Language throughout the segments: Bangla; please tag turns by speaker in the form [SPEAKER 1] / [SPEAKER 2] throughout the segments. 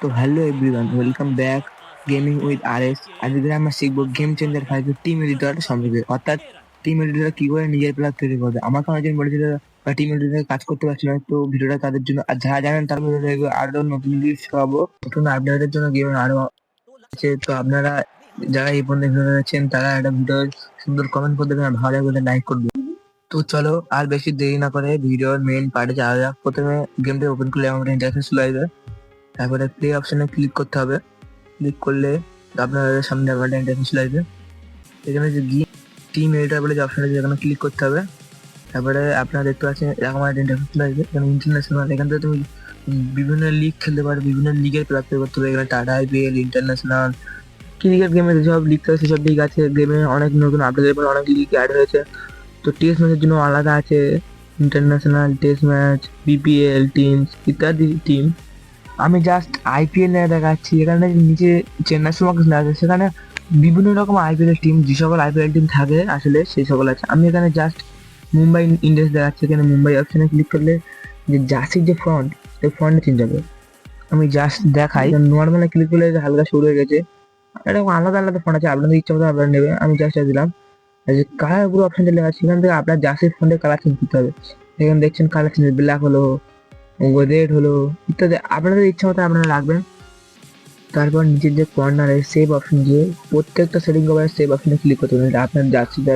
[SPEAKER 1] তো hello everyone, welcome back gaming with RS. আজকে আমরা শিখবো গেম চেঞ্জার ফাইভের টিম এডিটর সম্পর্কে, অর্থাৎ টিম এডিটর কি করে নিজের প্লেয়ার তৈরি করবে। আমাকে অনেকজন বলেছিল বা টিম এডিটর কাজ করতে পারছি না, তো ভিডিওটা তাদের জন্য। আর যারা জানেন তার মধ্যে আরো নতুন জিনিস খাবো, নতুন আপডেটের জন্য গেমে আরো আছে। তো আপনারা যারা এই পর্যন্ত ভিডিও দেখছেন তারা একটা ভিডিও সুন্দর কমেন্ট করে দেবেন, আর ভালো লাগলে লাইক করবে। তো চলো আর বেশি দেরি না করে ভিডিওর মেইন পার্টে যাওয়া যাক। প্রথমে গেমটা ওপেন করলে আমাদের ইন্টারফেস চলে আসবে, তারপরে প্লে অপশনে ক্লিক করতে হবে। ক্লিক করলে আপনার সামনে একটা ইন্টারফেস চলে আসবে। এখানে যে টিম এডিটর বলে যে অপশন আছে এখানে ক্লিক করতে হবে। তারপরে আপনারা দেখতে পাচ্ছেন এরকম একটা ইন্টারফেস চলে আসবে। এখানে ইন্টারন্যাশনাল, এখান থেকে তুমি বিভিন্ন লিগ খেলতে পারো, বিভিন্ন লিগের প্রাপ্ত করতে হবে। এখানে টাটা আইপিএল, ইন্টারন্যাশনাল, ক্রিকেট গেমে যেসব লিগ থাকে সেসব লিগ আছে। গেমে অনেক নতুন আপডেটের পর অনেক লিগ অ্যাড হয়েছে। তো টেস্ট ম্যাচের জন্য আলাদা আছে international test match, BPL teams ইত্যাদি টিম। আমি জাস্ট আইপিএল দেখাচ্ছি। এখানে নিচে চেন্নাই সুপার কিংস আছে, সেখানে বিভিন্ন রকম আইপিএল টিম, যে সকল আইপিএল টিম থাকে আসলে সেই সকল আছে। আমি এখানে জাস্ট মুম্বাই ইন্ডিয়ান্স দেখাচ্ছি। এখানে মুম্বাই অপশনে ক্লিক করলে যে জার্সির যে ফ্রন্ট, সেই ফ্রন্টে চেঞ্জ হবে। আমি জাস্ট দেখাই, নর্মালে ক্লিক করলে হালকা শুরু হয়ে গেছে। এরকম আলাদা আলাদা ফন্ট আছে, আপনাদের ইচ্ছা মতো আপনারা নেবে। আমি জাস্ট দিলাম যে কালার পুরো অপশনটা লেখা আছে, সেখান থেকে আপনার জার্সির ফন্টের কালার চেঞ্জ করতে হবে। এখানে দেখছেন কালার চেঞ্জ, ব্ল্যাক হলো, রেড হলো ইত্যাদি আপনাদের ইচ্ছা মতো আপনারা রাখবেন। তারপর নিচের যে কর্নারে সেভ অপশন দিয়ে প্রত্যেকটা সেটিং কভারে সেভ অপশনে ক্লিক করতে হবে, আপনার জার্সিটা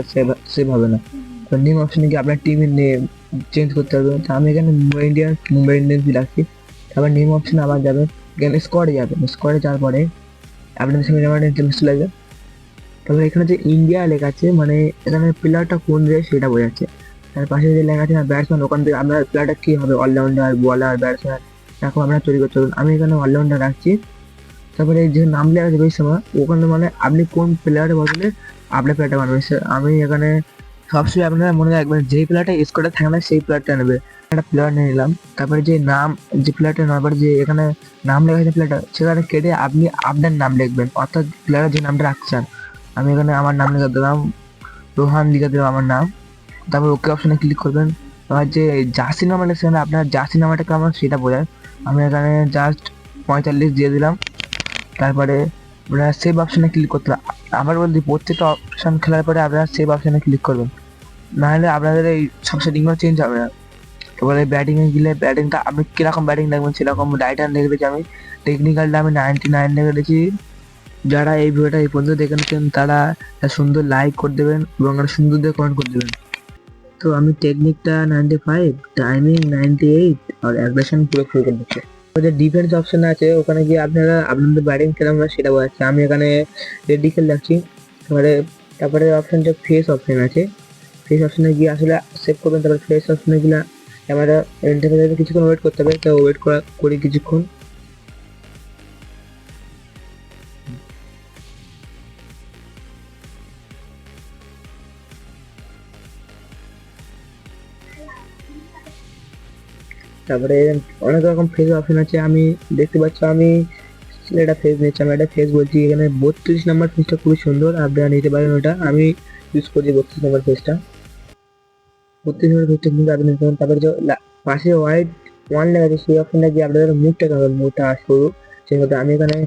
[SPEAKER 1] সেভ হবে না। তো নেম অপশনে গিয়ে আপনার টিমের নেম চেঞ্জ করতে হবে। তো আমি এখানে মুম্বাই ইন্ডিয়ান্স রাখছি। তারপর নেম অপশনে আবার যাবেন, এখানে স্কোয়াডে যাবেন। স্কোয়াডে যাওয়ার পরে আপনাদের সামনে আমার ইন্টারভিউ চলে আসবে। তারপরে এখানে যে ইন্ডিয়া লেখা আছে, মানে এখানে প্লেয়ারটা কোন দেশ সেটা বোঝাচ্ছে। তার পাশে যে লেখা আছে না ব্যাটসম্যান, ওখান থেকে আপনার প্লেয়ারটা কি হবে, অলরাউন্ডার, বলার, ব্যাটসম্যান, এরকম আপনারা তৈরি করতে পারবেন। আমি এখানে অলরাউন্ডার রাখছি। তারপরে যে নাম লেখা আছে বেশ সময়, ওখানে মানে আপনি কোন প্লেয়ারের বদলে আপনার প্লেয়ারটা বানাবেন। আমি এখানে সবসময় আপনারা মনে রাখবেন যেই প্লেয়ারটা স্কোয়াডে থাকে না সেই প্লেয়ারটা নেবে। একটা প্লেয়ার নিয়ে নিলাম। তারপরে যে নাম, যে প্লেয়ারটা নেওয়ার যে এখানে নাম লেখা আছে প্লেয়ারটা, সেখানে কেটে আপনি আপনার নাম লিখবেন, অর্থাৎ প্লেয়ারের যে নামটা রাখছেন। আমি এখানে আমার নাম লিখে দিলাম, রোহান লিখে দিলাম আমার নাম। তারপর ওকে অপশনে ক্লিক করবেন। আর যে জার্সি নাম্বার লিখছেন আপনার জার্সি নাম্বারটা কেমন সেটা বোঝায়। আমি এখানে জাস্ট 45 দিয়ে দিলাম। তারপরে আপনারা সেভ অপশনে ক্লিক করতে হবে। আবার বলছি প্রত্যেকটা অপশন খেলার পরে আপনারা সেভ অপশনে ক্লিক করবেন, নাহলে আপনাদের এই সব সেটিংগুলো চেঞ্জ হবে না। এবারে ব্যাটিংয়ে গেলে ব্যাটিংটা আপনি কীরকম ব্যাটিং দেখবেন সেরকম রাইট হ্যান্ড রেখে দিয়েছি। আমি টেকনিক্যালটা আমি 99 রেখে দিয়েছি। যারা এই ভিডিওটা এই পর্যন্ত দেখে নিচ্ছেন তারা সুন্দর লাইক করে দেবেন এবং সুন্দর দিয়ে কমেন্ট করে দেবেন। তো আমি টেকনিকটা 95, টাইমিং 98 আর অ্যাগ্রেশন পুরো ফ্রি করে দিচ্ছি। যে ডিফেন্স অপশন আছে ওখানে গিয়ে আপনারা আপনাদের ব্যাটিং কেরম হয় সেটা বোঝাচ্ছে। আমি এখানে রেডি খেল রাখছি। তারপরে অপশন যে ফেস অপশন আছে, ফেস অপশনে গিয়ে আসলে সেভ করবেন। তারপরে ফেস অপশনে গেলে আমরা ইন্টারফেসে কিছুক্ষণ ওয়েট করতে হবে। তো ওয়েট করি কিছুক্ষণ। তারপরে অনেক রকম ফেস অপশন আছে, আমি দেখতে পাচ্ছি আমি এটা ফেস নিচ্ছি। আমি একটা ফেস বলছি, এখানে 32 নম্বর ফেসটা খুবই সুন্দর, আপনারা নিতে পারেন ওটা। আমি ইউজ করছি 32 নম্বর ফেসটা। 32 নম্বর ফেসটা কিন্তু আপনি নিতে পারেন। তারপরে যে পাশে হোয়াইট ওয়ান লেখা আছে সেই অপশনটা গিয়ে আপনাদের মুখটা খাবেন, মুখটা সরু সেভাবে। আমি এখানে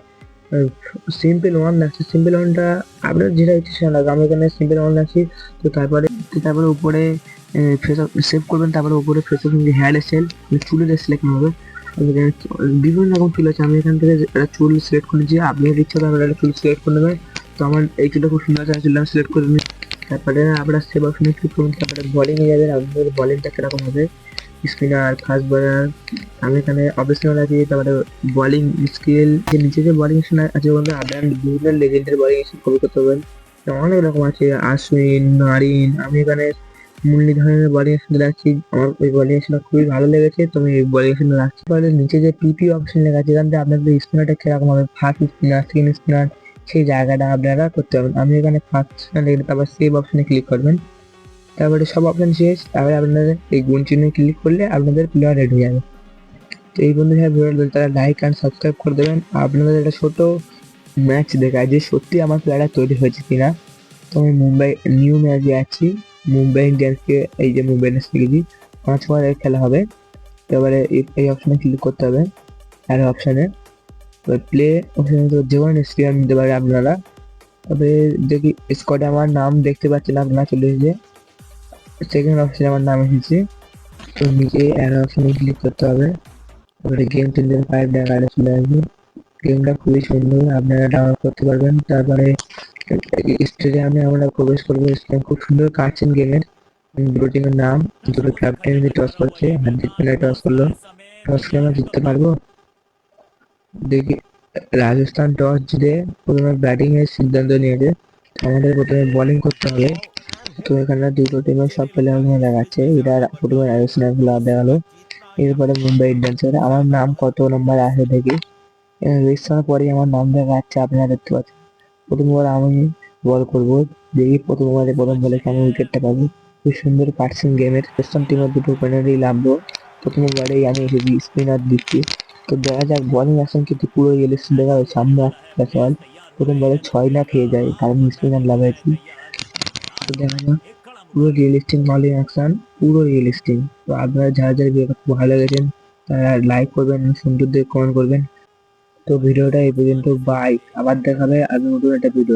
[SPEAKER 1] সিম্পল ওয়ান রাখছি। সিম্পল ওয়ানটা আপনার যেটা ইচ্ছে সেটা লাগবে, আমি এখানে সিম্পল ওয়ান রাখছি। তো তারপরে উপরে ফেস সেভ করবেন। তারপরে উপরে ফেস হেয়ার স্টাইল, চুলের সিলেক্ট হবে। বিভিন্ন রকম চুল আছে, আমি এখান থেকে একটা চুল সিলেক্ট করেছি। আপনার ইচ্ছা তো আপনারা একটা চুল সিলেক্ট করে নেবেন। তো আমার এই চুলটা খুব সুন্দর আছে, চুলটা আমি সিলেক্ট করে নিই। তারপরে আপনারা সেভ অপশনে ক্লিক করবেন। তারপরে বলিংয়ে যাবেন, আপনাদের বলিংটা কিরকম হবে, স্পিনার, ফাস্ট বোলার। আমি এখানে অপশনাল আছে। তারপরে বলিং স্কিল, যে নিচে যে বলিং আছে ওখানে আপনার বিভিন্ন লেজেন্ডের বলিং কপি করতে পারবেন। অনেক রকম আছে, আশ্বিন, নারিন। আমি এখানে মুরলীধরনের বলিং স্টাইল রাখছি। আমার ওই বলিং স্টাইলটা খুবই ভালো লেগেছে, তো আমি এই বলিং স্টাইল রাখছি। তাহলে নিচে যে পিপি অপশন লেখা আছে এখান থেকে আপনাদের স্পিনারটা কিরকম হবে, ফাস্ট স্পিনার, সেকেন্ড স্পিনার, সেই জায়গাটা আপনারা করতে পারবেন। আমি এখানে ফার্স্ট স্পিনার লিখে তারপর সেভ অপশনে ক্লিক করবেন। তারপরে সব অপশন শেষ। তারপরে আপনাদের এই গুণ চিহ্নে ক্লিক করলে আপনাদের প্লেয়ার রেডি হয়ে যাবে। তো এই বন্ধু যারা ভিডিও তারা লাইক অ্যান্ড সাবস্ক্রাইব করে দেবেন। আপনাদের একটা ছোট ম্যাচ দেখায় যে সত্যি আমার প্লেয়ারটা তৈরি হয়েছে কিনা। তো আমি মুম্বাই নিউ ম্যাচে আছি, মুম্বাই ইন্ডিয়ান্সকে, এই যে মুম্বাই ইন্ডিয়ান্স লিখেছি, 5 ওভারের খেলা হবে। তো এবারে এই অপশনে ক্লিক করতে হবে, অ্যারো অপশনে। প্লে যে কোনো স্পিয়ার নিতে পারে আপনারা। তবে দেখি স্কোয়াডে আমার নাম দেখতে পাচ্ছেন আপনারা, চলে এসেছে সেকেন্ড অপশনে আমার নাম এসেছে। তো নিচে অ্যাড অপশনে ক্লিক করতে হবে, তারপরে গেম চেঞ্জার 5 দেখালে চলে আসবে। গেমটা খুবই সুন্দর, আপনারা ডাউনলোড করতে পারবেন। তারপরে স্টেডিয়ামে আমরা প্রবেশ করবো। স্টেডিয়াম খুব সুন্দর কাটছেন গেমের। দুটো টিমের নাম, দুটো ক্যাপ্টেন টস করছে, হার্দিক পান্ডিয়া টস করলো। টস করে আমরা জিততে পারবো দেখি। রাজস্থান টস জিতে প্রথমে ব্যাটিং এর সিদ্ধান্ত নিয়েছে, আমাদের প্রথমে বোলিং করতে হবে। তো এখানে দুটো টিমের সব প্লেয়ার দেখাচ্ছে, এটা প্রথমে রাজস্থান প্লেয়ার দেখালো, এরপরে মুম্বাই ইন্ডিয়ান্সের। আমার নাম কত নম্বর আসে দেখি, রেজিস্ট্রার পরে আমার নাম দেখাচ্ছে, আপনারা দেখতে পাচ্ছেন। প্রথম ওভার আমি বল করবো, দেখি প্রথম ওভারে প্রথম বলে কেমন উইকেটটা পাবো। খুব সুন্দর কাটছেন গেমের। রাজস্থান টিমের দুটো পেনাল্টি লাগলো, প্রথম ওভারেই আমি এসেছি স্পিনার দিচ্ছি। তো দেখা যাক, বলিং অ্যাকশন কিন্তু পুরো রিয়েলিস্টিক দেখা হয়। সামনে একটা বল, প্রথম বলে 6 না খেয়ে যায়, কারণ স্পিনার লাগাইছি। তো দেখা যাক, পুরো রিয়েলিস্টিক বলিং অ্যাকশন, পুরো রিয়েলিস্টিক। তো আপনারা যারা যারা ভিডিওটা খুব ভালো লেগেছেন তারা লাইক করবেন, সুন্দর দিয়ে কমেন্ট করবেন। তো ভিডিওটা এই পর্যন্ত, বাই। আবার দেখাবে আগে নতুন একটা ভিডিও।